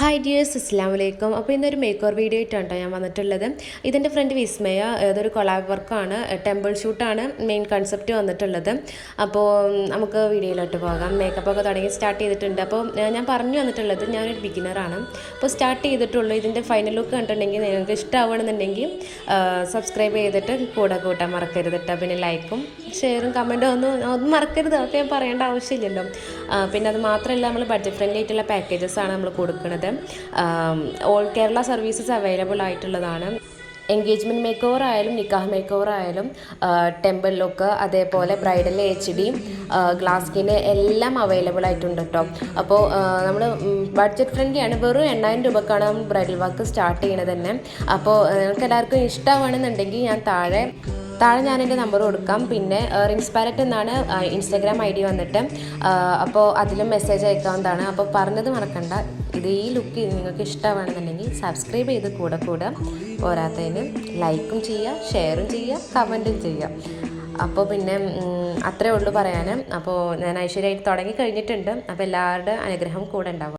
Hi dears, അസ്സലാമു അലൈക്കും. അപ്പോൾ ഇന്നൊരു മേക്ക് ഓവർ വീഡിയോ ആയിട്ടാണ് കേട്ടോ ഞാൻ വന്നിട്ടുള്ളത്. ഇതിൻ്റെ ഫ്രണ്ട് വിസ്മയ, ഇതൊരു കൊളാബ് വർക്കാണ്, ടെമ്പിൾ ഷൂട്ടാണ് മെയിൻ കൺസെപ്റ്റ് വന്നിട്ടുള്ളത്. അപ്പോൾ നമുക്ക് വീഡിയോയിലോട്ട് പോകാം. മേക്കപ്പൊക്കെ തുടങ്ങി സ്റ്റാർട്ട് ചെയ്തിട്ടുണ്ട്. അപ്പോൾ ഞാൻ പറഞ്ഞു വന്നിട്ടുള്ളത് ഞാനൊരു ബിഗിനറാണ്. അപ്പോൾ സ്റ്റാർട്ട് ചെയ്തിട്ടുള്ളൂ. ഇതിൻ്റെ ഫൈനൽ ലുക്ക് കണ്ടിട്ടുണ്ടെങ്കിൽ നിങ്ങൾക്ക് ഇഷ്ടമാവണമെന്നുണ്ടെങ്കിൽ സബ്സ്ക്രൈബ് ചെയ്തിട്ട് കൂടെ കൂട്ടാൻ മറക്കരുത് കേട്ടോ. പിന്നെ ലൈക്കും ഷെയറും കമൻറ്റും ഒന്നും മറക്കരുത്. അതൊക്കെ ഞാൻ പറയേണ്ട ആവശ്യമില്ലല്ലോ. പിന്നെ അത് മാത്രമല്ല, നമ്മൾ ബഡ്ജറ്റ് ഫ്രണ്ട്ലി ആയിട്ടുള്ള പാക്കേജസാണ് നമ്മൾ കൊടുക്കുന്നത്. ഓൾ കേരള സർവീസസ് അവൈലബിൾ ആയിട്ടുള്ളതാണ്. എൻഗേജ്മെൻറ്റ് മേക്ക് ഓവർ ആയാലും നിക്കാഹ് മേക്ക് ഓവർ ആയാലും ടെമ്പിൾ ലുക്ക്, അതേപോലെ ബ്രൈഡൽ HD, ഗ്ലാസ് സ്കിന് എല്ലാം അവൈലബിൾ ആയിട്ടുണ്ട് കേട്ടോ. അപ്പോൾ നമ്മൾ ബഡ്ജറ്റ് ഫ്രണ്ട്ലിയാണ്. വെറും 8000 രൂപക്കാണ് നമ്മൾ ബ്രൈഡൽ വർക്ക് സ്റ്റാർട്ട് ചെയ്യണത് തന്നെ. അപ്പോൾ നിങ്ങൾക്ക് എല്ലാവർക്കും ഇഷ്ടമാണെന്നുണ്ടെങ്കിൽ ഞാൻ താഴെ ഞാൻ എൻ്റെ നമ്പർ കൊടുക്കാം. പിന്നെ റിൻസ് പാലറ്റ് എന്നാണ് ഇൻസ്റ്റാഗ്രാം ID വന്നിട്ട്. അപ്പോൾ അതിലും മെസ്സേജ് അയക്കാവുന്നതാണ്. അപ്പോൾ പറഞ്ഞത് മറക്കണ്ട. ഈ ലുക്ക് നിങ്ങൾക്ക് ഇഷ്ടമാണെന്നുണ്ടെങ്കിൽ സബ്സ്ക്രൈബ് ചെയ്ത് കൂടെ പോരാത്തതിന് ലൈക്കും ചെയ്യുക, ഷെയറും ചെയ്യുക, കമൻറ്റും ചെയ്യുക. അപ്പോൾ പിന്നെ അത്രേ ഉള്ളൂ പറയാൻ. അപ്പോൾ ഞാൻ ഐശ്വര്യമായിട്ട് തുടങ്ങി കഴിഞ്ഞിട്ടുണ്ട്. അപ്പോൾ എല്ലാവരുടെ അനുഗ്രഹം കൂടെ ഉണ്ടാവും.